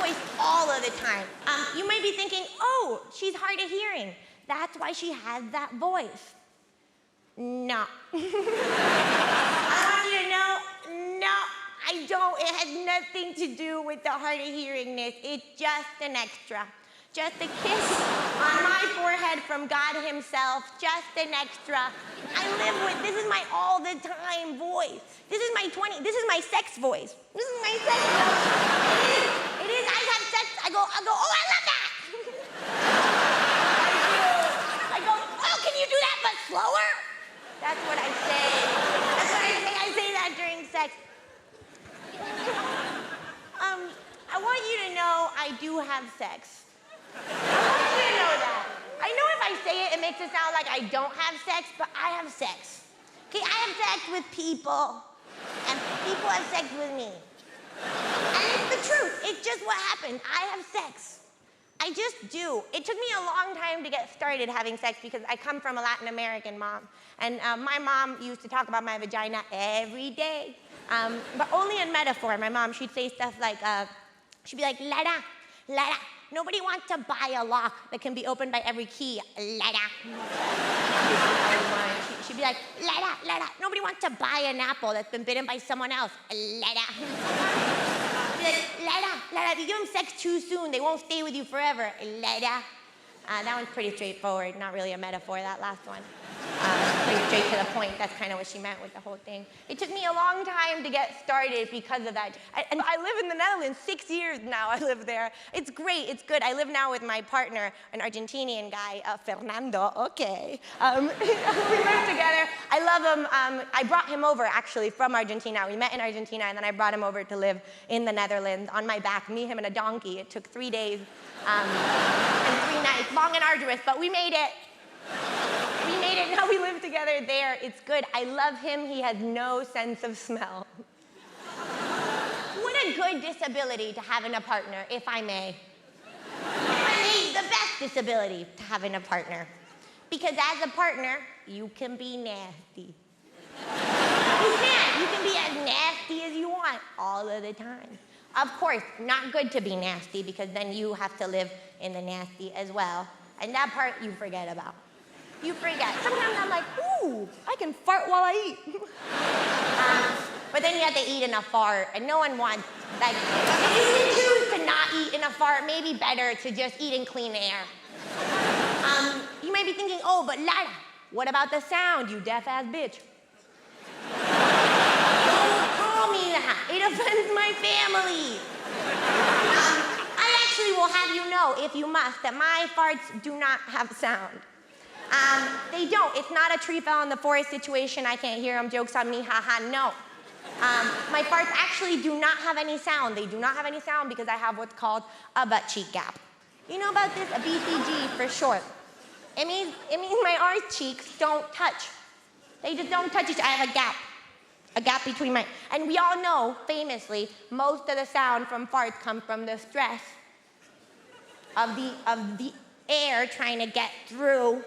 voice all of the time. You might be thinking, oh, she's hard of hearing. That's why she has that voice. No. I want you to know, no, I don't. It has nothing to do with the hard of hearingness. It's just an extra. Just a kiss on my forehead from God himself. Just an extra. I live with, this is my all the time voice. This is my this is my sex voice. This is my sex voice. It is, I have sex, I go, oh, I love that. I go, oh, can you do that but slower? That's what I say. That's what I say. I say that during sex. I want you to know I do have sex. I want you to know that. I know if I say it, it makes it sound like I don't have sex, but I have sex. Okay, I have sex with people, and people have sex with me. And it's the truth. It's just what happened. I have sex. I just do. It took me a long time to get started having sex because I come from a Latin American mom. And my mom used to talk about my vagina every day, but only in metaphor. My mom, she'd say stuff like, she'd be like, Lara, nobody wants to buy a lock that can be opened by every key, Lara. She'd be like, Lara, nobody wants to buy an apple that's been bitten by someone else, Lara. Lara, if you give them sex too soon, they won't stay with you forever, Lara. That one's pretty straightforward, not really a metaphor, that last one. Pretty straight to the point, that's kind of what she meant with the whole thing. It took me a long time to get started because of that. And I live in the Netherlands, 6 years now I live there. It's great, it's good. I live now with my partner, an Argentinian guy, Fernando, okay. We live together, I love him. I brought him over actually from Argentina. We met in Argentina and then I brought him over to live in the Netherlands on my back, me, him, and a donkey. It took 3 days and 3 nights, long and arduous, but we made it. We made it, now we live together there. It's good. I love him. He has no sense of smell. What a good disability to have in a partner, if I may. The best disability to have in a partner. Because as a partner, you can be nasty. You can be as nasty as you want all of the time. Of course, not good to be nasty because then you have to live in the nasty as well. And that part you forget about. You forget. Sometimes I'm like, ooh, I can fart while I eat. But then you have to eat in a fart, and no one wants, like, if you can choose to not eat in a fart, maybe better to just eat in clean air. You might be thinking, oh, but Lara, what about the sound, you deaf-ass bitch? Don't call me that. It offends my family. I actually will have you know, if you must, that my farts do not have sound. They don't. It's not a tree fell in the forest situation. I can't hear them. Joke's on me. Haha. No. My farts actually do not have any sound. They do not have any sound because I have what's called a butt cheek gap. You know about this? A BCG for short. It means my arse cheeks don't touch. They just don't touch each other. I have a gap. A gap between my... And we all know, famously, most of the sound from farts come from the stress of the air trying to get through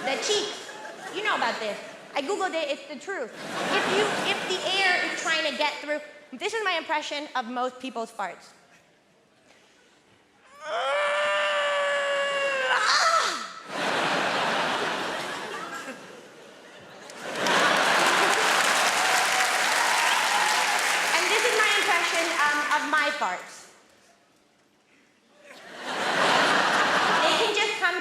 the cheeks. You know about this. I Googled it, it's the truth. If the air is trying to get through, this is my impression of most people's farts. And this is my impression of my farts.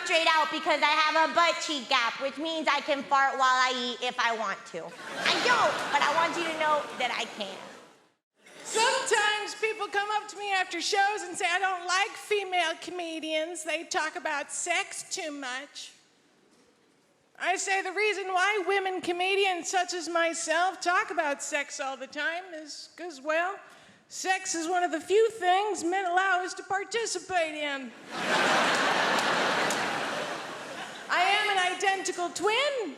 Straight out because I have a butt cheek gap, which means I can fart while I eat if I want to. I don't, but I want you to know that I can. Sometimes people come up to me after shows and say, I don't like female comedians. They talk about sex too much. I say the reason why women comedians such as myself talk about sex all the time is because, well, sex is one of the few things men allow us to participate in. I am an identical twin.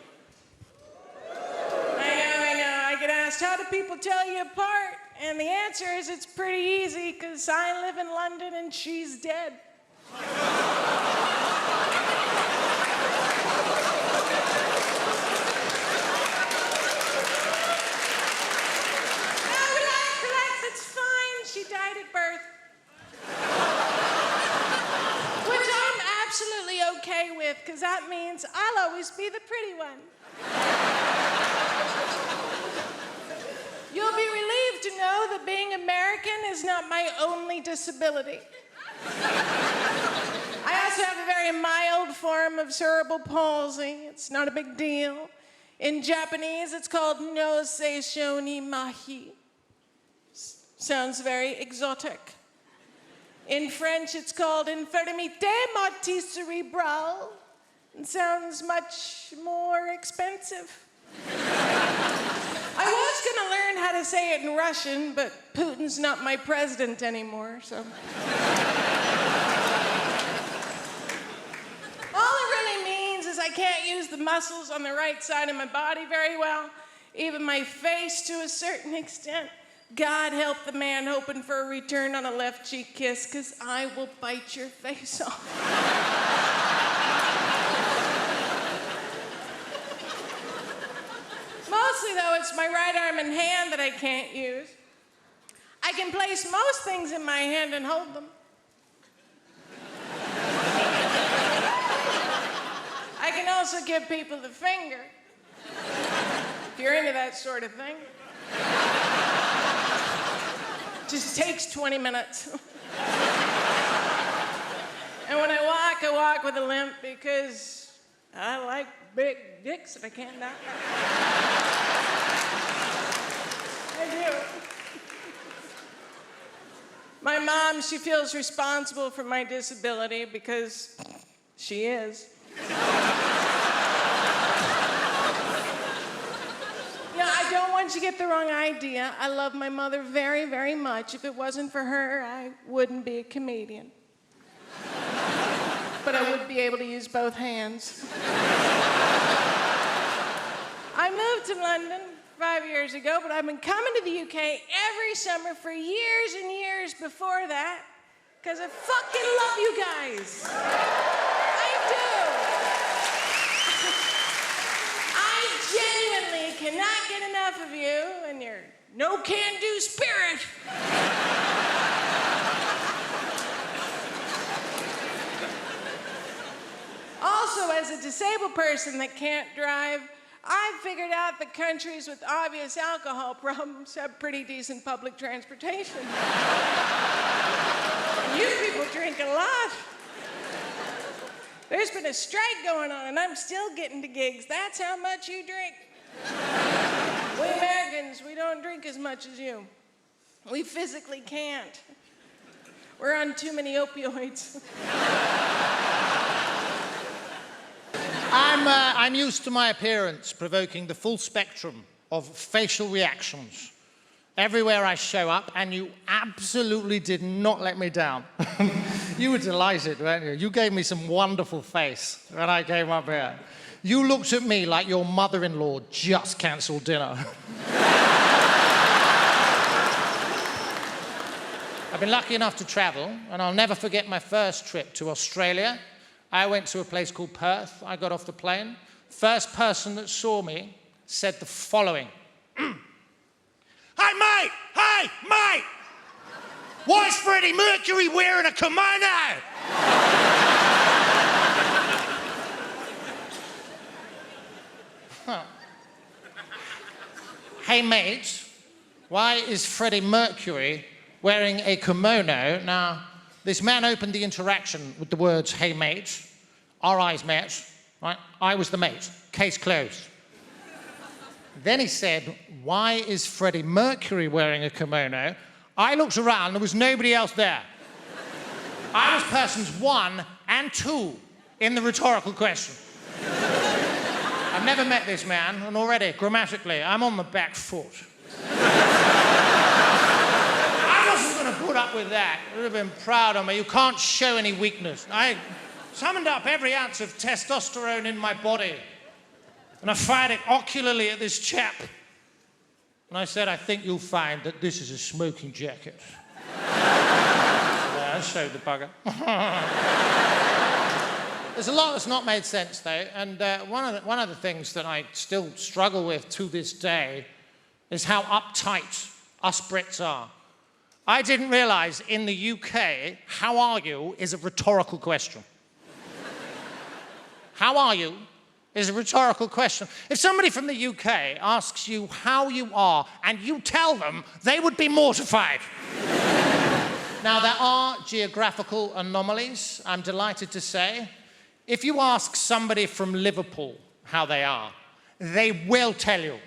I know. I get asked, how do people tell you apart? And the answer is it's pretty easy, because I live in London and she's dead. Relax, it's fine. She died at birth. because that means I'll always be the pretty one. You'll be relieved to know that being American is not my only disability. I also have a very mild form of cerebral palsy. It's not a big deal. In Japanese, it's called no seisho ni mahi. Sounds very exotic. In French, it's called infirmité motrice cérébrale. It sounds much more expensive. I was gonna learn how to say it in Russian, but Putin's not my president anymore, so. All it really means is I can't use the muscles on the right side of my body very well, even my face to a certain extent. God help the man hoping for a return on a left cheek kiss, because I will bite your face off. Mostly, though, it's my right arm and hand that I can't use. I can place most things in my hand and hold them. I can also give people the finger, if you're into that sort of thing. Just takes 20 minutes. And when I walk with a limp because I like big dicks and I can't knock out. I do. My mom, she feels responsible for my disability because she is. I don't want you to get the wrong idea. I love my mother very, very much. If it wasn't for her, I wouldn't be a comedian. But I would be able to use both hands. I moved to London 5 years ago, but I've been coming to the UK every summer for years and years before that, because I fucking love you guys. I do. I genuinely cannot get enough of you and your no-can-do spirit. Also, as a disabled person that can't drive, I've figured out that countries with obvious alcohol problems have pretty decent public transportation. You people drink a lot. There's been a strike going on, and I'm still getting to gigs. That's how much you drink. We Americans, we don't drink as much as you. We physically can't. We're on too many opioids. I'm used to my appearance provoking the full spectrum of facial reactions everywhere I show up, and you absolutely did not let me down. You were delighted, weren't you? You gave me some wonderful face when I came up here. You looked at me like your mother-in-law just cancelled dinner. I've been lucky enough to travel, and I'll never forget my first trip to Australia. I went to a place called Perth. I got off the plane. First person that saw me said the following. Hey, mate! Hey, mate! Why is Freddie Mercury wearing a kimono? Huh. Hey, mate, why is Freddie Mercury wearing a kimono? Now, this man opened the interaction with the words, hey, mate. Our eyes met, right? I was the mate. Case closed. Then he said, why is Freddie Mercury wearing a kimono? I looked around, there was nobody else there. I was persons 1 and 2 in the rhetorical question. I've never met this man, and already, grammatically, I'm on the back foot. I wasn't going to put up with that. You would have been proud of me. You can't show any weakness. I summoned up every ounce of testosterone in my body, and I fired it ocularly at this chap. And I said, I think you'll find that this is a smoking jacket. Yeah, I showed the bugger. There's a lot that's not made sense, though, and one of the things that I still struggle with to this day is how uptight us Brits are. I didn't realise in the UK, how are you is a rhetorical question. how are you, is a rhetorical question. If somebody from the UK asks you how you are and you tell them, they would be mortified. Now, there are geographical anomalies, I'm delighted to say. If you ask somebody from Liverpool how they are, they will tell you.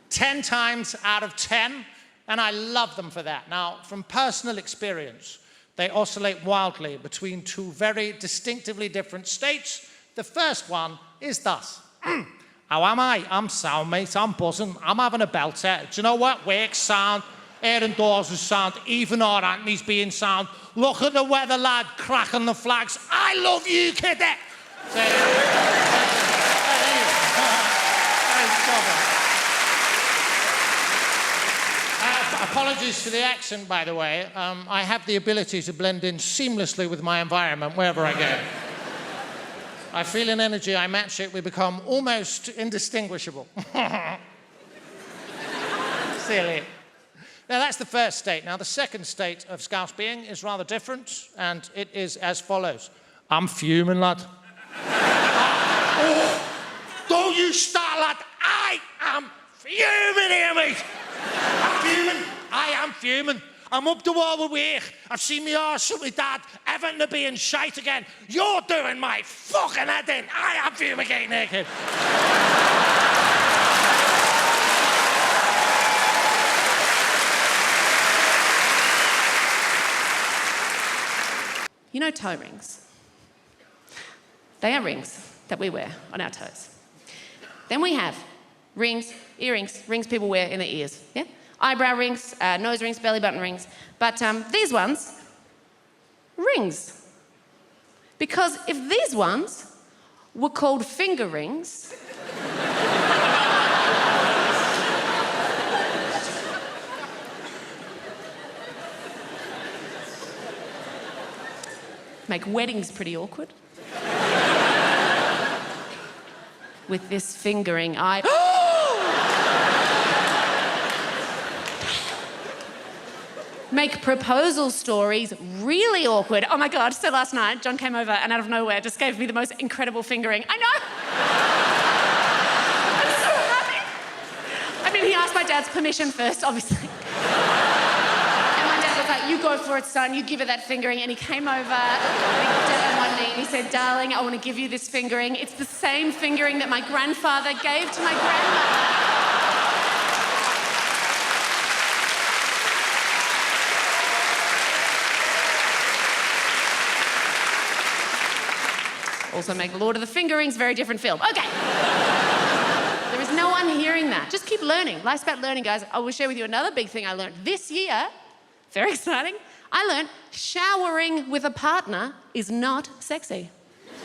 10 times out of 10, and I love them for that. Now, from personal experience, they oscillate wildly between two very distinctively different states. The first one is thus. How am I? I'm sound, mate. I'm buzzing. I'm having a belter. Do you know what? Work's sound. Aaron Dawes is sound. Even our Anthony's being sound. Look at the weather, lad. Cracking the flags. I love you, kid. Apologies for the accent, by the way. I have the ability to blend in seamlessly with my environment wherever I go. I feel an energy, I match it, we become almost indistinguishable. Silly. Now, that's the first state. Now, the second state of Scouse being is rather different, and it is as follows. I'm fuming, lad. Don't you start, lad. I am fuming here, mate. I'm fuming. I am fuming. I'm up the wall with work. I've seen me arse with my dad. Eventim to being shite again. You're doing my fucking head in. I am fumigating here, kid. You know toe rings? They are rings that we wear on our toes. Then we have rings, earrings, rings people wear in their ears, yeah? Eyebrow rings, nose rings, belly button rings. But these ones, rings. Because if these ones were called finger rings, make weddings pretty awkward. With this fingering, make proposal stories really awkward. Oh my God, so last night, John came over and out of nowhere just gave me the most incredible fingering. I know! I'm so happy. I mean, he asked my dad's permission first, obviously. And my dad was like, you go for it, son, you give her that fingering. And he came over, he got down on one knee, and he said, darling, I want to give you this fingering. It's the same fingering that my grandfather gave to my grandmother. Also make Lord of the Fingerings, very different film. Okay. There is no one hearing that. Just keep learning. Life's about learning, guys. I will share with you another big thing I learned this year. Very exciting. I learned showering with a partner is not sexy.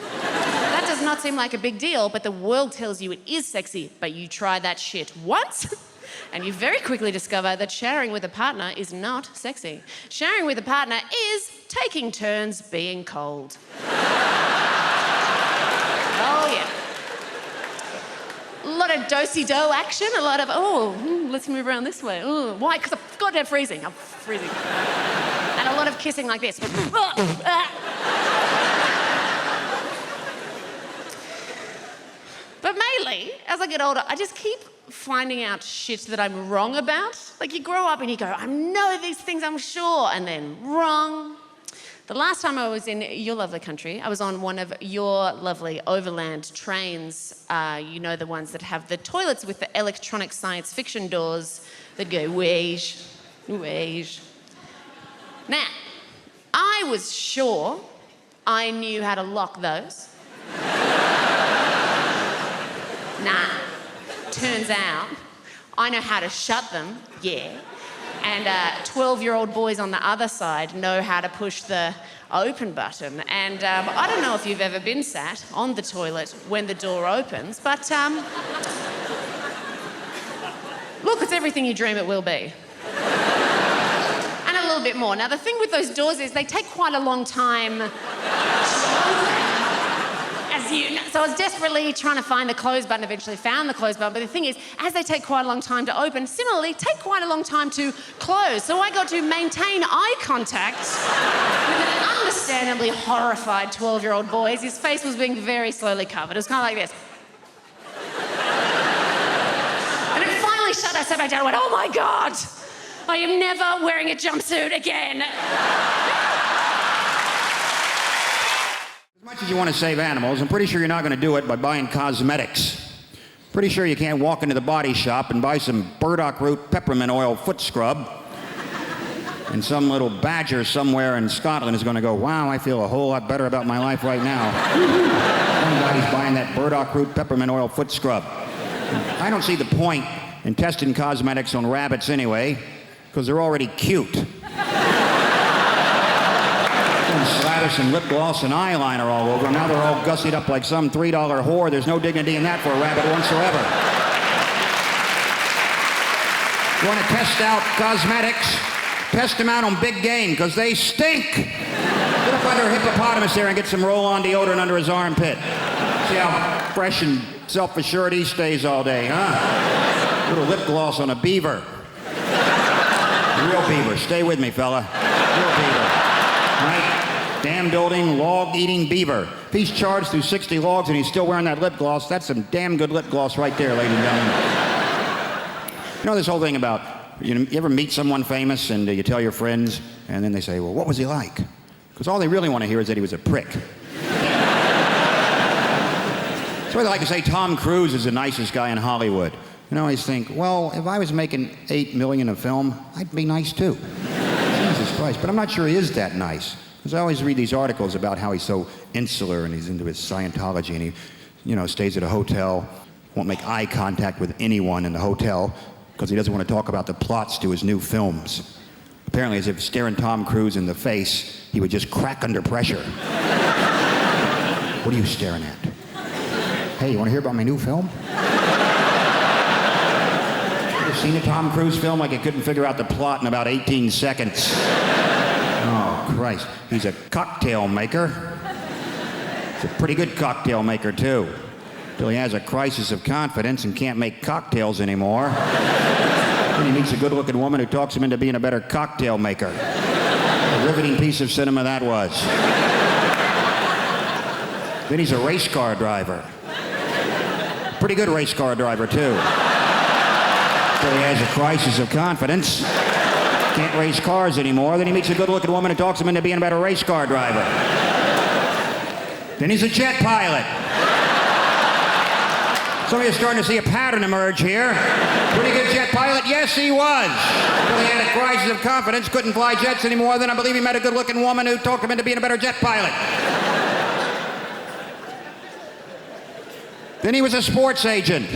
That does not seem like a big deal, but the world tells you it is sexy. But you try that shit once, and you very quickly discover that showering with a partner is not sexy. Showering with a partner is taking turns being cold. Oh, yeah. A lot of do-si-do action, a lot of, let's move around this way. Ooh, why? Because I'm goddamn freezing. I'm freezing. And a lot of kissing like this. But mainly, as I get older, I just keep finding out shit that I'm wrong about. Like, you grow up and you go, I know these things, I'm sure, and then wrong. The last time I was in your lovely country, I was on one of your lovely overland trains. You know, the ones that have the toilets with the electronic science fiction doors that go, weege, weege. Now, I was sure I knew how to lock those. Nah, turns out I know how to shut them, yeah. And 12-year-old boys on the other side know how to push the open button. And I don't know if you've ever been sat on the toilet when the door opens, but look, it's everything you dream it will be. And a little bit more. Now, the thing with those doors is they take quite a long time to open. So I was desperately trying to find the close button, eventually found the close button, but the thing is, as they take quite a long time to open, similarly, take quite a long time to close. So I got to maintain eye contact with an understandably horrified 12-year-old boys. His face was being very slowly covered. It was kind of like this. And it finally shut. I sat back down and went, oh my God, I am never wearing a jumpsuit again. As much as you want to save animals, I'm pretty sure you're not going to do it by buying cosmetics. Pretty sure you can't walk into the body shop and buy some burdock root peppermint oil foot scrub, and some little badger somewhere in Scotland is going to go, wow, I feel a whole lot better about my life right now. Somebody's buying that burdock root peppermint oil foot scrub. I don't see the point in testing cosmetics on rabbits anyway, because they're already cute. Slather some lip gloss and eyeliner all over them. Now they're all gussied up like some $3 whore. There's no dignity in that for a rabbit whatsoever. You want to test out cosmetics? Test them out on big game, because they stink. Get up under a hippopotamus there and get some roll-on deodorant under his armpit. See how fresh and self-assured he stays all day, huh? Little lip gloss on a beaver. Real beaver. Stay with me, fella. Real beaver. Right? Damn doting, log-eating beaver. If he's charged through 60 logs and he's still wearing that lip gloss, that's some damn good lip gloss right there, ladies and gentlemen. You know this whole thing about, you ever meet someone famous and you tell your friends, and then they say, well, what was he like? Because all they really want to hear is that he was a prick. So they like to say Tom Cruise is the nicest guy in Hollywood. And I always think, well, if I was making $8 million a film, I'd be nice too. Jesus Christ. But I'm not sure he is that nice. Because I always read these articles about how he's so insular and he's into his Scientology and he, stays at a hotel, won't make eye contact with anyone in the hotel because he doesn't want to talk about the plots to his new films. Apparently, as if staring Tom Cruise in the face, he would just crack under pressure. What are you staring at? Hey, you want to hear about my new film? You ever seen a Tom Cruise film like he couldn't figure out the plot in about 18 seconds? Oh, Christ. He's a cocktail maker. He's a pretty good cocktail maker, too. Till he has a crisis of confidence and can't make cocktails anymore. Then he meets a good-looking woman who talks him into being a better cocktail maker. A riveting piece of cinema that was. Then he's a race car driver. Pretty good race car driver, too. Till he has a crisis of confidence. Can't race cars anymore. Then he meets a good-looking woman who talks him into being a better race car driver. Then he's a jet pilot. Some of you are starting to see a pattern emerge here. Pretty good jet pilot? Yes, he was. Until he had a crisis of confidence, couldn't fly jets anymore. Then I believe he met a good-looking woman who talked him into being a better jet pilot. Then he was a sports agent.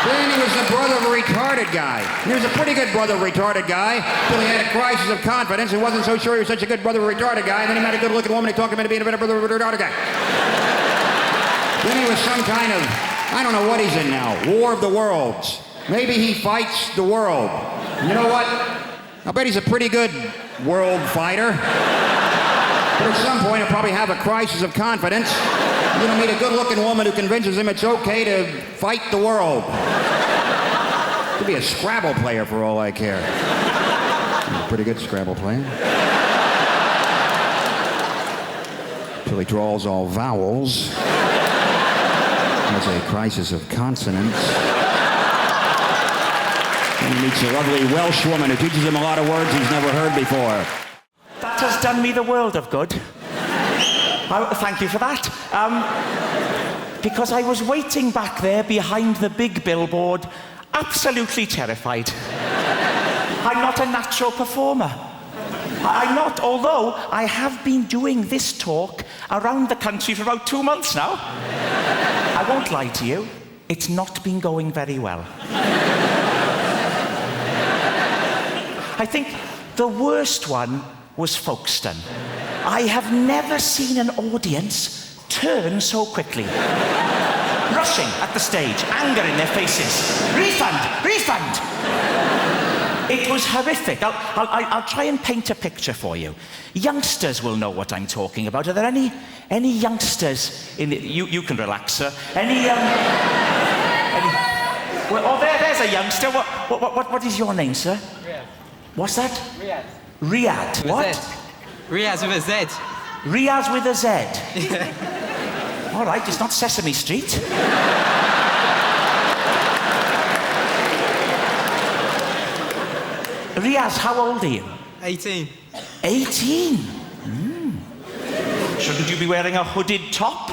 Then he was the brother of a retarded guy. He was a pretty good brother of a retarded guy until he had a crisis of confidence and wasn't so sure he was such a good brother of a retarded guy. And then he met a good-looking woman who talked him into being a better brother of a retarded guy. Then he was some kind of, I don't know what he's in now, War of the Worlds. Maybe he fights the world. And you know what? I bet he's a pretty good world fighter. But at some point he'll probably have a crisis of confidence. You're gonna meet a good-looking woman who convinces him it's okay to fight the world. Could be a Scrabble player for all I care. He's a pretty good Scrabble player. Till he draws all vowels. Has a crisis of consonants. And he meets a lovely Welsh woman who teaches him a lot of words he's never heard before. That has done me the world of good. Thank you for that. Because I was waiting back there behind the big billboard, absolutely terrified. I'm not a natural performer. I'm not, although I have been doing this talk around the country for about 2 months now. I won't lie to you, it's not been going very well. I think the worst one was Folkestone. I have never seen an audience turn so quickly. Rushing at the stage, anger in their faces. Refund! Refund! It was horrific. I'll try and paint a picture for you. Youngsters will know what I'm talking about. Are there any youngsters in the... You can relax, sir. Well, there's a youngster. What is your name, sir? Riyadh. What's that? Riyadh. Riyadh. What? Riaz with a Z. Riaz with a Z. All right, it's not Sesame Street. Riaz, how old are you? 18. 18? Shouldn't you be wearing a hooded top?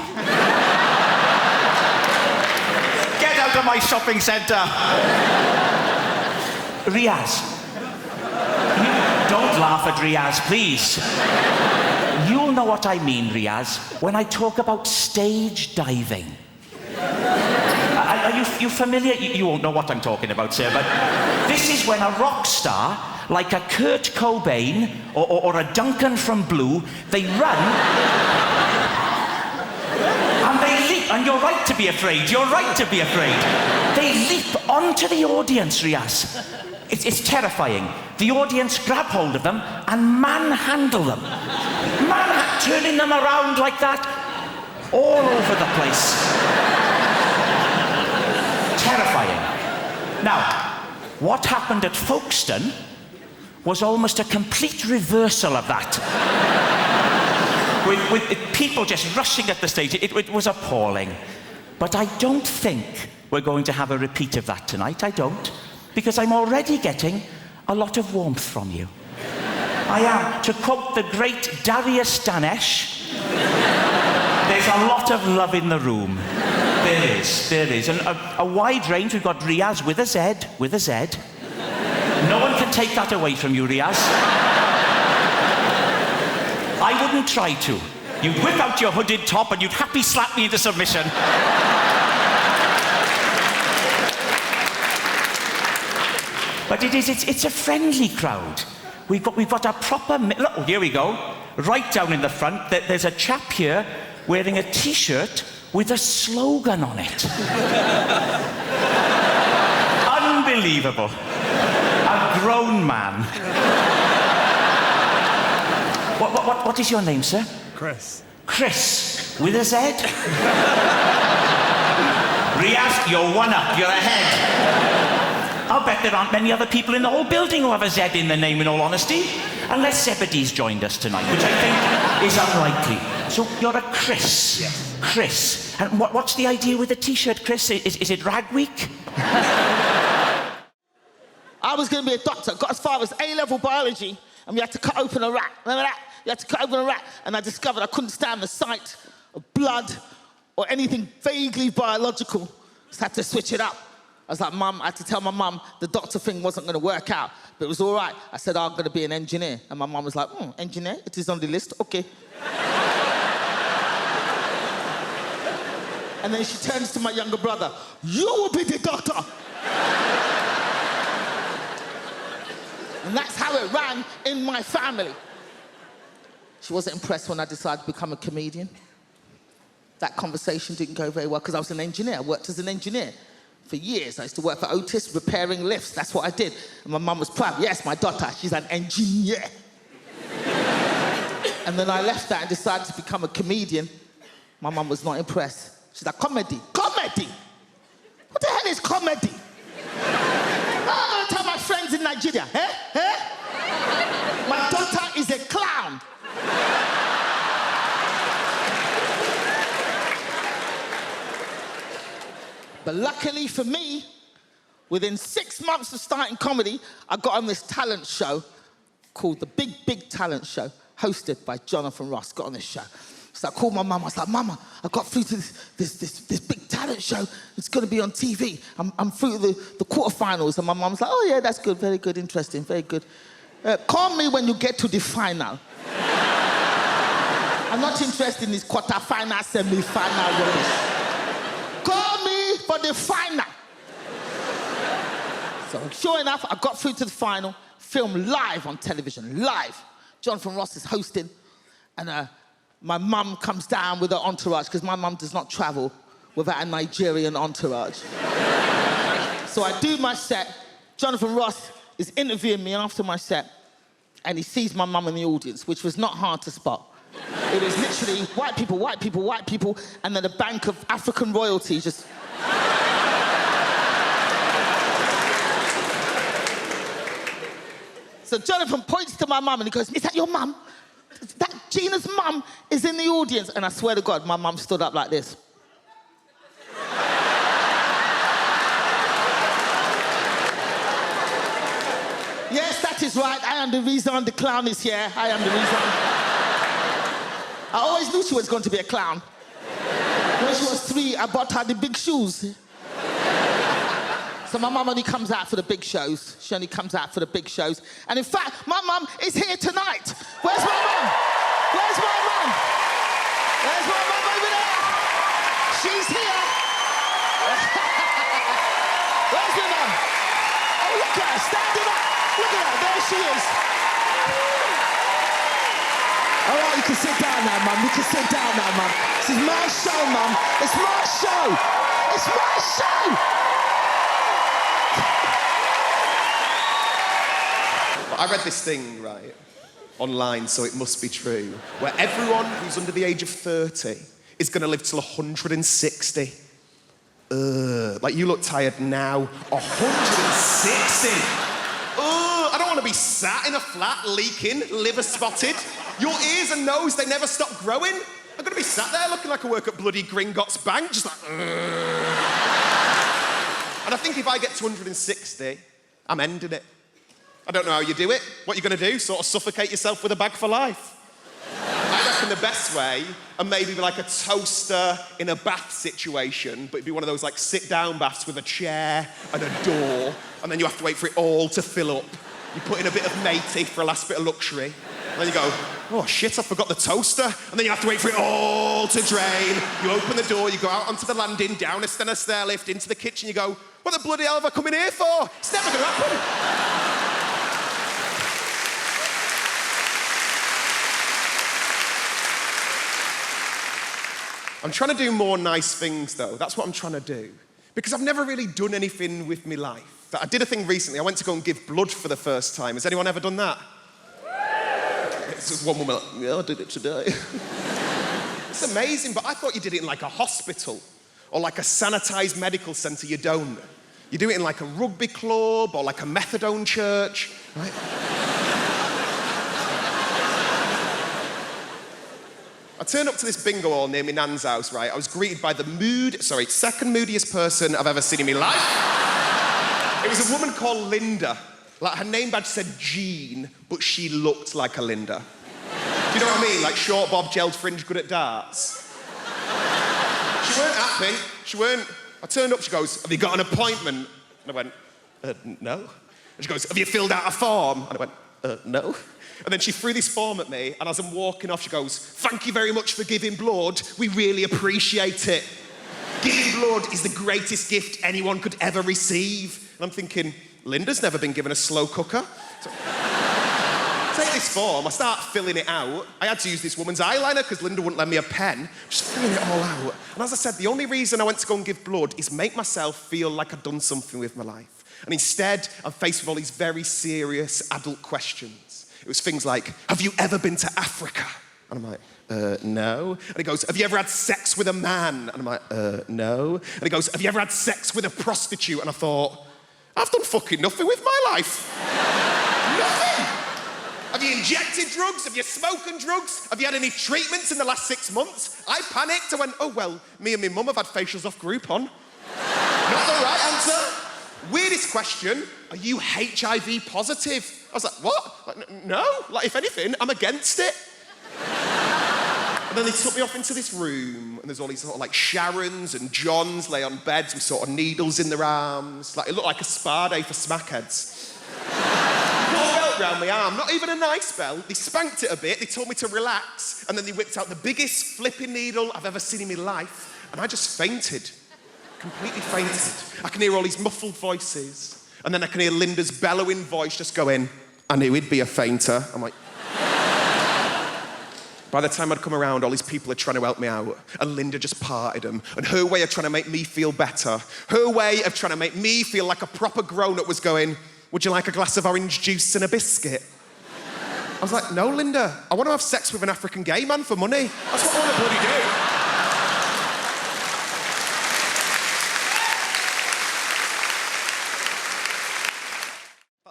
Get out of my shopping centre! Riaz. Don't laugh at Riaz, please. You'll know what I mean, Riaz, when I talk about stage diving. Are you familiar? You won't know what I'm talking about, sir, but this is when a rock star, like a Kurt Cobain or a Duncan from Blue, they run and they leap. And you're right to be afraid. You're right to be afraid. They leap onto the audience, Riaz. It's terrifying. The audience grab hold of them and manhandle them. Turning them around like that, all over the place. Terrifying. Now, what happened at Folkestone was almost a complete reversal of that. with people just rushing at the stage. It was appalling. But I don't think we're going to have a repeat of that tonight. I don't. Because I'm already getting a lot of warmth from you. I am. To quote the great Darius Danesh, there's a lot of love in the room. There is. And a wide range. We've got Riaz with a Z. No one can take that away from you, Riaz. I wouldn't try to. You'd whip out your hooded top and you'd happy slap me into submission. But it's a friendly crowd. We've got a proper... Look, here we go. Right down in the front, there's a chap here wearing a T-shirt with a slogan on it. Unbelievable. A grown man. What is your name, sir? Chris. Chris, with a Z? Riaz, you're one up. You're ahead. I'll bet there aren't many other people in the whole building who have a Z in their name, in all honesty. Unless Zebedee's joined us tonight, which I think is unlikely. So you're a Chris. Yes. Chris. And what's the idea with the T-shirt, Chris? Is it Rag Week? I was going to be a doctor. Got as far as A-level biology, and we had to cut open a rat. Remember that? You had to cut open a rat, and I discovered I couldn't stand the sight of blood or anything vaguely biological. Just had to switch it up. I was like, Mum, I had to tell my mum the doctor thing wasn't going to work out, but it was all right. I said, I'm going to be an engineer. And my mum was like, engineer? It is on the list? Okay. And then she turns to my younger brother, you will be the doctor. And that's how it ran in my family. She wasn't impressed when I decided to become a comedian. That conversation didn't go very well because I was an engineer. I worked as an engineer for years. I used to work for Otis, repairing lifts. That's what I did. And my mum was proud. Yes, my daughter, she's an engineer. And then I left that and decided to become a comedian. My mum was not impressed. She's like, comedy. Comedy? What the hell is comedy? I'm going to tell my friends in Nigeria, My daughter is a clown. But luckily for me, within 6 months of starting comedy, I got on this talent show called The Big, Big Talent Show, hosted by Jonathan Ross. Got on this show. So I called my mum. I was like, Mama, I got through to this big talent show. It's going to be on TV. I'm through the quarterfinals. And my mum was like, oh, yeah, that's good. Very good. Interesting. Very good. Call me when you get to the final. I'm not interested in this quarterfinal, semi-final rubbish. Call me for the final. So sure enough, I got through to the final, filmed live on television, live. Jonathan Ross is hosting, and my mum comes down with her entourage, because my mum does not travel without a Nigerian entourage. So I do my set. Jonathan Ross is interviewing me after my set, and he sees my mum in the audience, which was not hard to spot. It was literally white people, white people, white people, and then a bank of African royalty just... So Jonathan points to my mum and he goes, is that your mum? that Gina's mum is in the audience. And I swear to God, my mum stood up like this. Yes, that is right. I am the reason the clown is here. I am the reason. I always knew she was going to be a clown. When she was 3, I bought her the big shoes. So my mum only comes out for the big shows. She only comes out for the big shows. And in fact, my mum is here tonight. Where's my mum? Where's my mum? Where's my mum over there? She's here. Where's your mum? Oh, look at her, standing up. Look at her, there she is. All right, you can sit down now, mum. You can sit down now, mum. This is my show, mum. It's my show. It's my show. I read this thing, right, online, so it must be true, where everyone who's under the age of 30 is going to live till 160. Like, you look tired now. 160. I don't want to be sat in a flat, leaking, liver spotted. Your ears and nose, they never stop growing. I'm going to be sat there looking like I work at bloody Gringotts Bank, just like, And I think if I get to 160, I'm ending it. I don't know how you do it. What are you going to do? Sort of suffocate yourself with a bag for life? I reckon the best way, and maybe like a toaster in a bath situation, but it'd be one of those like sit-down baths with a chair and a door, and then you have to wait for it all to fill up. You put in a bit of matey for a last bit of luxury, and then you go, oh shit, I forgot the toaster, and then you have to wait for it all to drain. You open the door, you go out onto the landing, down a stair lift, into the kitchen, you go, what the bloody hell have I come in here for? It's never going to happen. I'm trying to do more nice things, though. That's what I'm trying to do. Because I've never really done anything with my life. I did a thing recently. I went to go and give blood for the first time. Has anyone ever done that? It's just one woman like, yeah, I did it today. It's amazing, but I thought you did it in like a hospital or like a sanitised medical centre. You don't. You do it in like a rugby club or like a methadone church, right? I turned up to this bingo hall near my nan's house, right? I was greeted by the second moodiest person I've ever seen in my life. It was a woman called Linda. Like, her name badge said Jean, but she looked like a Linda. Do you know what I mean? Like short bob, gelled fringe, good at darts. She weren't happy. She weren't. I turned up, she goes, have you got an appointment? And I went, no. And she goes, have you filled out a form? And I went, no. And then she threw this form at me, and as I'm walking off, she goes, thank you very much for giving blood. We really appreciate it. Giving blood is the greatest gift anyone could ever receive. And I'm thinking, Linda's never been given a slow cooker. So, take this form, I start filling it out. I had to use this woman's eyeliner because Linda wouldn't lend me a pen. Just filling it all out. And as I said, the only reason I went to go and give blood is make myself feel like I'd done something with my life. And instead, I'm faced with all these very serious adult questions. It was things like, have you ever been to Africa? And I'm like, no. And he goes, have you ever had sex with a man? And I'm like, no. And he goes, have you ever had sex with a prostitute? And I thought, I've done fucking nothing with my life. Nothing. Have you injected drugs? Have you spoken drugs? Have you had any treatments in the last 6 months? I panicked. I went, oh, well, me and my mum have had facials off Groupon. Not the right answer. Weirdest question, are you HIV positive? I was like, what? Like, no. Like, if anything, I'm against it. And then they took me off into this room, and there's all these sort of like Sharons and Johns lay on beds with sort of needles in their arms. Like, it looked like a spa day for smackheads. Put a belt round my arm, not even a nice belt. They spanked it a bit, they told me to relax, and then they whipped out the biggest flipping needle I've ever seen in my life, and I just fainted. Completely fainted. I can hear all these muffled voices, and then I can hear Linda's bellowing voice just going, I knew he'd be a fainter. I'm like... By the time I'd come around, all these people are trying to help me out, and Linda just parted them. And her way of trying to make me feel better, her way of trying to make me feel like a proper grown-up was going, would you like a glass of orange juice and a biscuit? I was like, no, Linda, I want to have sex with an African gay man for money. That's what I want to bloody do.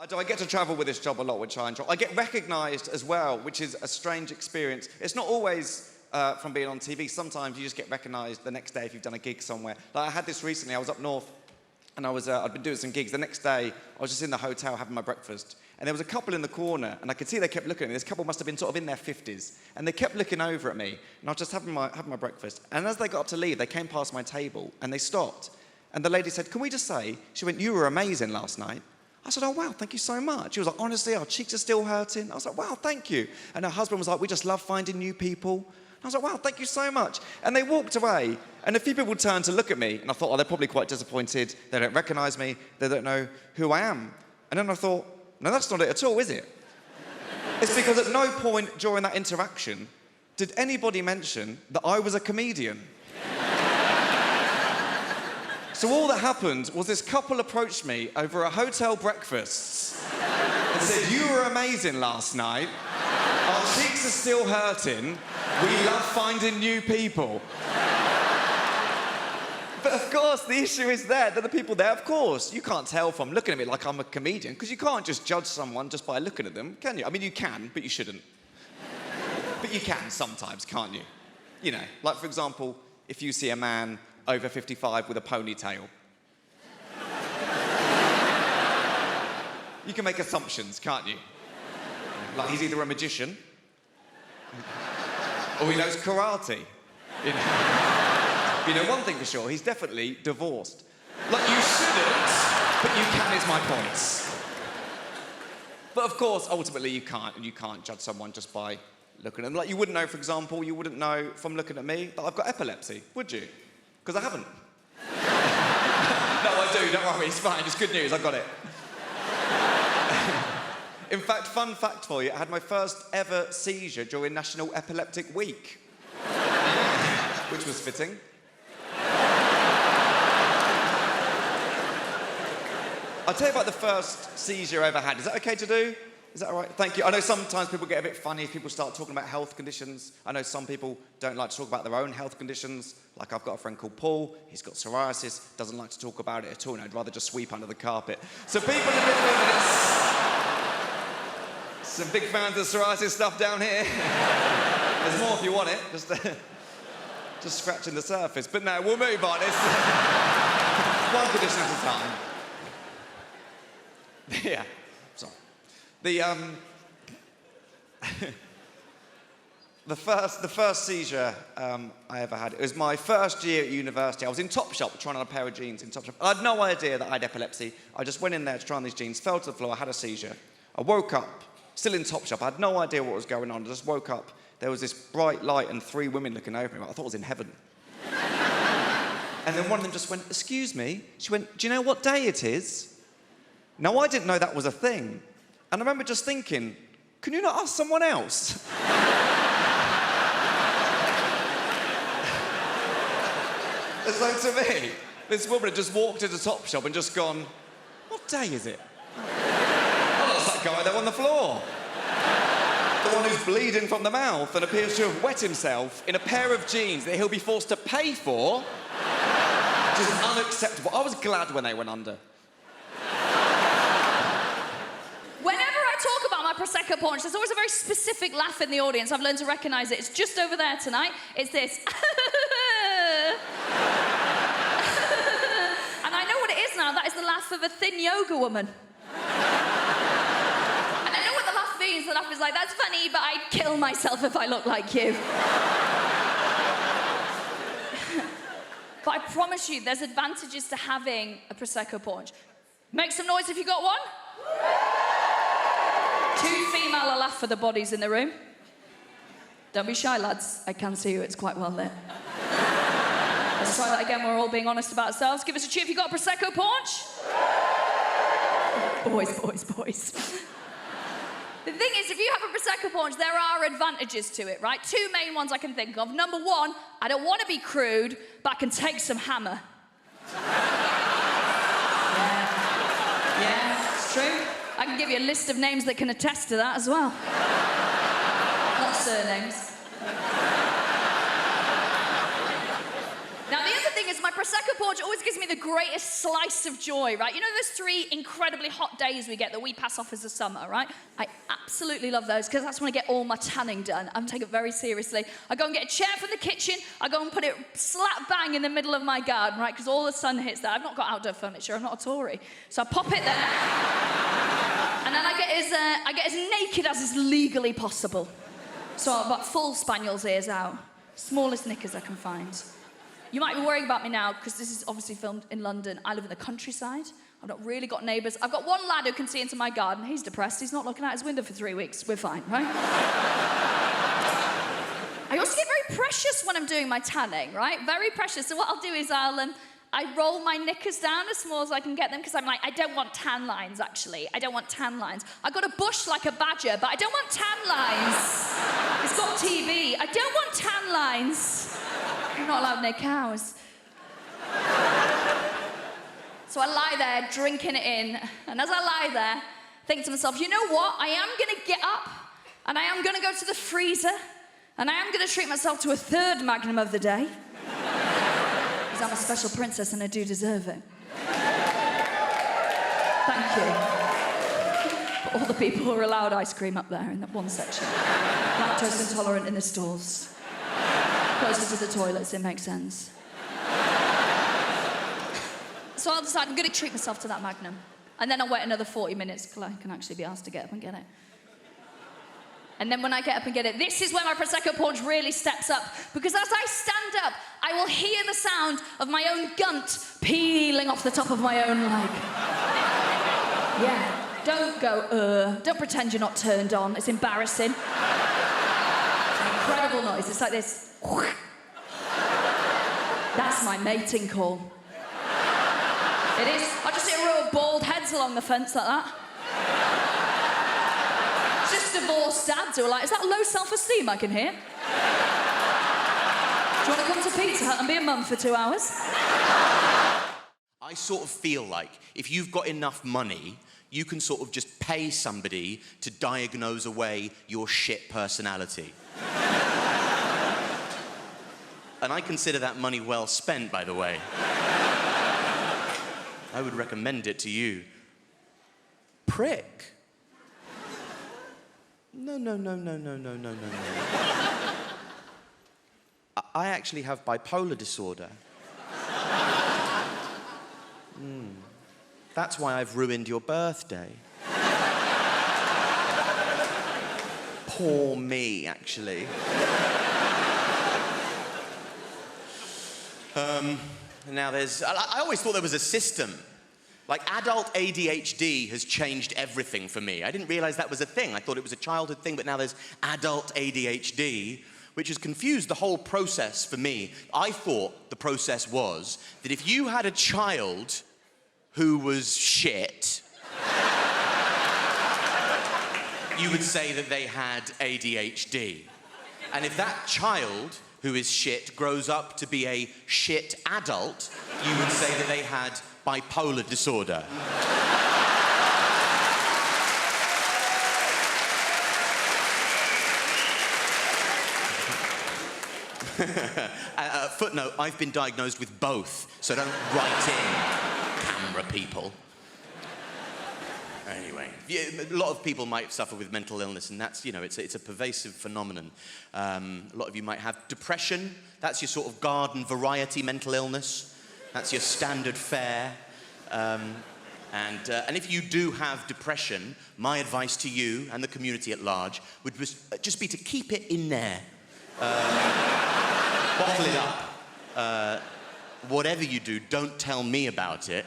I I get to travel with this job a lot, which I enjoy. I get recognised as well, which is a strange experience. It's not always from being on TV. Sometimes you just get recognised the next day if you've done a gig somewhere. Like I had this recently. I was up north, and I'd been doing some gigs. The next day, I was just in the hotel having my breakfast, and there was a couple in the corner, and I could see they kept looking at me. This couple must have been sort of in their 50s, and they kept looking over at me, and I was just having my breakfast. And as they got up to leave, they came past my table, and they stopped. And the lady said, "Can we just say," she went, "You were amazing last night." I said, "Oh, wow, thank you so much." She was like, "Honestly, our cheeks are still hurting." I was like, "Wow, thank you." And her husband was like, "We just love finding new people." I was like, "Wow, thank you so much." And they walked away, and a few people turned to look at me, and I thought, oh, they're probably quite disappointed. They don't recognise me. They don't know who I am. And then I thought, no, that's not it at all, is it? It's because at no point during that interaction did anybody mention that I was a comedian. So all that happened was this couple approached me over a hotel breakfast and said, "You were amazing last night. Our cheeks are still hurting. We love finding new people." But of course, the issue is that the people there, of course, you can't tell from looking at me like I'm a comedian, because you can't just judge someone just by looking at them, can you? I mean, you can, but you shouldn't. But you can sometimes, can't you? You know, like, for example, if you see a man over 55 with a ponytail. You can make assumptions, can't you? Like, he's either a magician or he knows karate. You know one thing for sure, he's definitely divorced. Like, you shouldn't, but you can is my point. But of course, ultimately you can't, and you can't judge someone just by looking at them. Like, you wouldn't know, for example, you wouldn't know from looking at me that I've got epilepsy, would you? Because I haven't. No, I do, don't worry, it's fine, it's good news, I got it. In fact, fun fact for you, I had my first ever seizure during National Epileptic Week. Which was fitting. I'll tell you about the first seizure I ever had. Is that okay to do? Is that all right? Thank you. I know sometimes people get a bit funny if people start talking about health conditions. I know some people don't like to talk about their own health conditions. Like, I've got a friend called Paul. He's got psoriasis, doesn't like to talk about it at all. And I'd rather just sweep under the carpet. So people in different... Some big fans of psoriasis stuff down here. There's more if you want it. Just scratching the surface. But no, we'll move on. It's one condition at a time. Yeah, sorry. The first seizure I ever had, it was my first year at university. I was in Topshop trying on a pair of jeans in Topshop. I had no idea that I had epilepsy. I just went in there to try on these jeans, fell to the floor, I had a seizure. I woke up, still in Topshop. I had no idea what was going on. I just woke up. There was this bright light and 3 women looking over me. I thought I was in heaven. And then one of them just went, "Excuse me." She went, "Do you know what day it is?" Now, I didn't know that was a thing. And I remember just thinking, can you not ask someone else? So to me, this woman had just walked into Topshop and just gone, "What day is it?" Oh, that's that guy there on the floor. The one who's bleeding from the mouth and appears to have wet himself in a pair of jeans that he'll be forced to pay for, which is unacceptable. I was glad when they went under. Whenever I talk about my Prosecco paunch, there's always a very specific laugh in the audience. I've learned to recognise it. It's just over there tonight. It's this. And I know what it is now. That is the laugh of a thin yoga woman. And I know what the laugh means. The laugh is like, "That's funny, but I'd kill myself if I looked like you." But I promise you, there's advantages to having a Prosecco paunch. Make some noise if you got one. 2 female will laugh for the bodies in the room. Don't be shy, lads. I can see you, it's quite well lit. Let's try that again, we're all being honest about ourselves. Give us a cheer if you got a Prosecco paunch. Boys, boys, boys. The thing is, if you have a Prosecco paunch, there are advantages to it, right? 2 main ones I can think of. Number 1, I don't want to be crude, but I can take some hammer. Yeah, it's true. I can give you a list of names that can attest to that as well. Not surnames. Now, the other thing is my Prosecco paunch porch always gives me the greatest slice of joy, right? You know those 3 incredibly hot days we get that we pass off as the summer, right? I absolutely love those because that's when I get all my tanning done. I'm taking it very seriously. I go and get a chair from the kitchen. I go and put it slap bang in the middle of my garden, right? Because all the sun hits there. I've not got outdoor furniture. I'm not a Tory. So I pop it there. And then I get as naked as is legally possible. So I've got full spaniel's ears out. Smallest knickers I can find. You might be worrying about me now, because this is obviously filmed in London. I live in the countryside. I've not really got neighbours. I've got one lad who can see into my garden. He's depressed. He's not looking out his window for 3 weeks. We're fine, right? I also get very precious when I'm doing my tanning, right? Very precious. So what I'll do is I roll my knickers down as small as I can get them, because I'm like, I don't want tan lines, actually. I don't want tan lines. I've got a bush like a badger, but I don't want tan lines. It's got TV. I don't want tan lines. I'm not allowed near cows. So I lie there, drinking it in, and as I lie there, think to myself, you know what? I am gonna get up, and I am gonna go to the freezer, and I am gonna treat myself to a 3rd Magnum of the day. Because I'm a special princess and I do deserve it. Thank you. For all the people who are allowed ice cream up there in that one section. Lactose intolerant in the stalls. Closer to the toilets, it makes sense. So I'll decide I'm going to treat myself to that Magnum. And then I'll wait another 40 minutes till I can actually be asked to get up and get it. And then when I get up and get it, this is where my Prosecco porch really steps up. Because as I stand up, I will hear the sound of my own gunt peeling off the top of my own leg. Yeah, don't go, don't pretend you're not turned on. It's embarrassing. It's an incredible noise. It's like this. That's my mating call. It is. I just see a row of bald heads along the fence like that. Just divorced dads who are like, is that low self-esteem I can hear? Do you want to come to Pizza Hut and be a mum for 2 hours? I sort of feel like if you've got enough money, you can sort of just pay somebody to diagnose away your shit personality. And I consider that money well spent, by the way. I would recommend it to you. Prick. No. I actually have bipolar disorder. That's why I've ruined your birthday. Poor me, actually. Now I always thought there was a system. Like, adult ADHD has changed everything for me. I didn't realize that was a thing. I thought it was a childhood thing, but now there's adult ADHD, which has confused the whole process for me. I thought the process was that if you had a child who was shit, you would say that they had ADHD. And if that child who is shit grows up to be a shit adult, you would say that they had bipolar disorder. Footnote, I've been diagnosed with both, so don't write in, camera people. Anyway, a lot of people might suffer with mental illness, and that's, you know, it's a pervasive phenomenon. A lot of you might have depression. That's your sort of garden variety mental illness. That's your standard fare. And if you do have depression, my advice to you and the community at large would just be to keep it in there. Bottle it up. Whatever you do, don't tell me about it,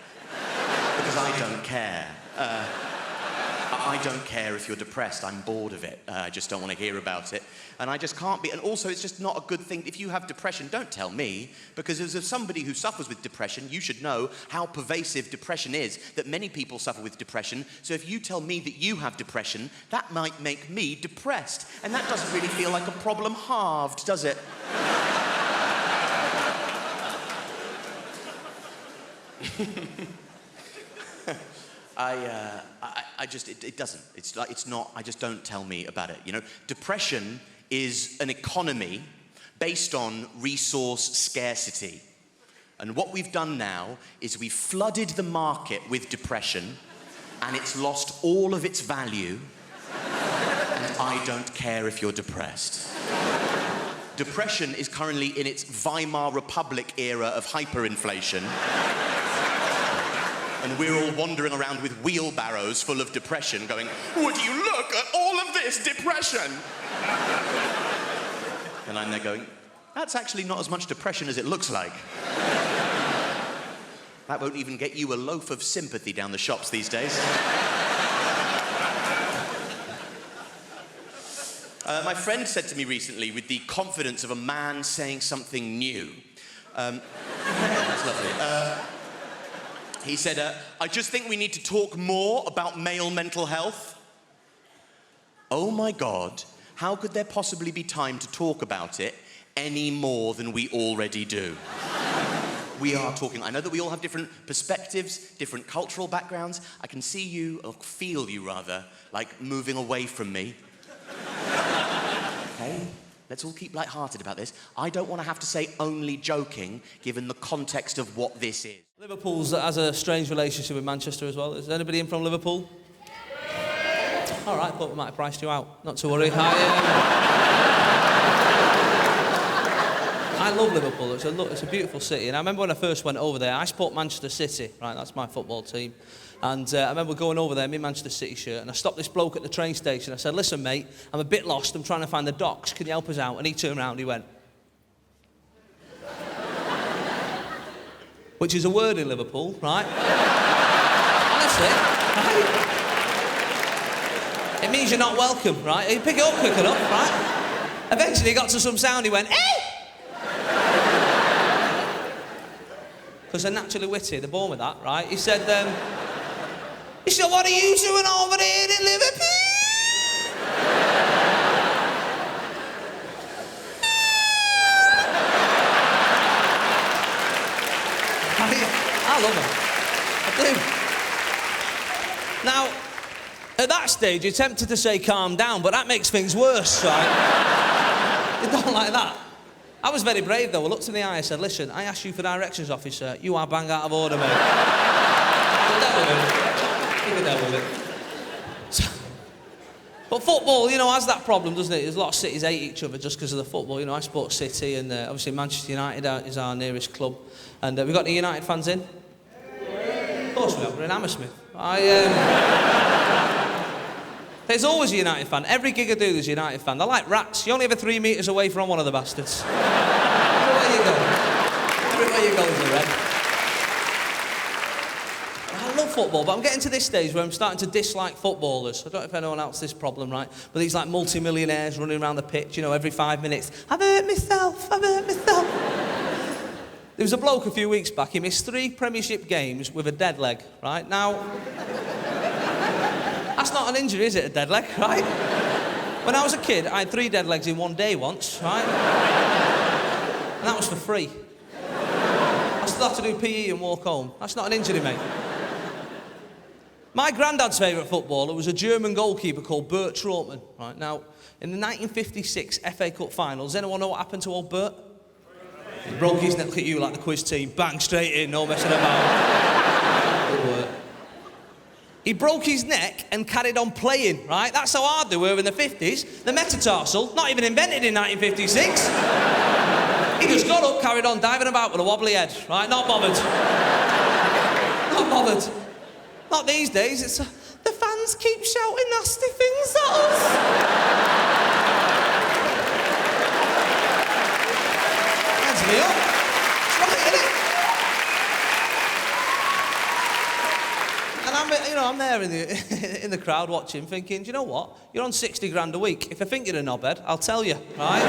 because I don't care. I don't care if you're depressed. I'm bored of it. I just don't want to hear about it. And I just can't be. And also, it's just not a good thing. If you have depression, don't tell me, because as somebody who suffers with depression, you should know how pervasive depression is, that many people suffer with depression. So if you tell me that you have depression, that might make me depressed. And that doesn't really feel like a problem halved, does it? It doesn't. It's like, it's not, just don't tell me about it, you know? Depression is an economy based on resource scarcity. And what we've done now is we've flooded the market with depression, and it's lost all of its value, and I don't care if you're depressed. Depression is currently in its Weimar Republic era of hyperinflation. And we're all wandering around with wheelbarrows full of depression going, would you look at all of this depression? And I'm there going, that's actually not as much depression as it looks like. That won't even get you a loaf of sympathy down the shops these days. My friend said to me recently, with the confidence of a man saying something new, that's lovely. He said, I just think we need to talk more about male mental health. Oh my God, how could there possibly be time to talk about it any more than we already do? We are talking. I know that we all have different perspectives, different cultural backgrounds. I can see you, or feel you rather, like moving away from me. Okay? Let's all keep light-hearted about this. I don't want to have to say only joking, given the context of what this is. Liverpool has a strange relationship with Manchester as well. Is anybody in from Liverpool? All right, thought we might have priced you out. Not to worry. I love Liverpool. It's a beautiful city. And I remember when I first went over there, I support Manchester City, right? That's my football team. And I remember going over there in my Manchester City shirt, and I stopped this bloke at the train station. I said, listen, mate, I'm a bit lost. I'm trying to find the docks. Can you help us out? And he turned around and he went... which is a word in Liverpool, right? Honestly, right? It means you're not welcome, right? You pick it up quick enough, right? Eventually he got to some sound, he went, hey! Because they're naturally witty, they're born with that, right? He said, what are you doing over there in Liverpool? I love him. I do. Now, at that stage, you're tempted to say calm down, but that makes things worse, right? You don't like that. I was very brave, though. I looked in the eye, I said, listen, I asked you for directions, officer. You are bang out of order, mate. You can deal with it. But football, you know, has that problem, doesn't it? There's a lot of cities hate each other just because of the football. You know, I support City, and obviously Manchester United is our nearest club. And we've got any United fans in? Of course we have. We're in Hammersmith. There's always a United fan. Every gig I do, there's a United fan. They're like rats. You're only ever 3 metres away from one of the bastards. Everywhere you go. Everywhere you go is a red. I love football, but I'm getting to this stage where I'm starting to dislike footballers. I don't know if anyone else has this problem, right? But these like multi-millionaires running around the pitch, you know, every 5 minutes. I've hurt myself. There was a bloke a few weeks back, he missed 3 Premiership games with a dead leg, right? Now, that's not an injury, is it, a dead leg, right? When I was a kid, I had 3 dead legs in one day once, right? And that was for free. I still have to do PE and walk home. That's not an injury, mate. My granddad's favourite footballer was a German goalkeeper called Bert Trautmann, right? Now, in the 1956 FA Cup final, does anyone know what happened to old Bert? He broke his neck. Look at you, like the quiz team. Bang, straight in, no messing about. Good work. He broke his neck and carried on playing, right? That's how hard they were in the 50s. The metatarsal, not even invented in 1956. He just got up, carried on diving about with a wobbly head, right? Not bothered. Not bothered. Not these days. It's the fans keep shouting nasty things at us. Me up. It's right, isn't it? And I'm there in the crowd watching, thinking, do you know what? You're on 60 grand a week. If I think you're a knobhead, I'll tell you, right?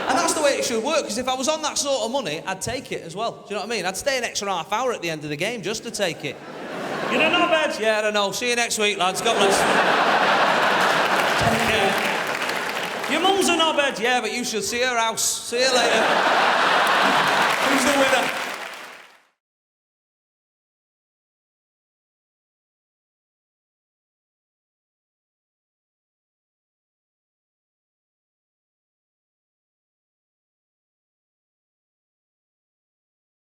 And that's the way it should work, because if I was on that sort of money, I'd take it as well. Do you know what I mean? I'd stay an extra half hour at the end of the game just to take it. You're a knobhead? Yeah, I don't know. See you next week, lads. God bless. Take care. Your mum's a knobhead, yeah, but you should see her house. See you later. Who's the winner?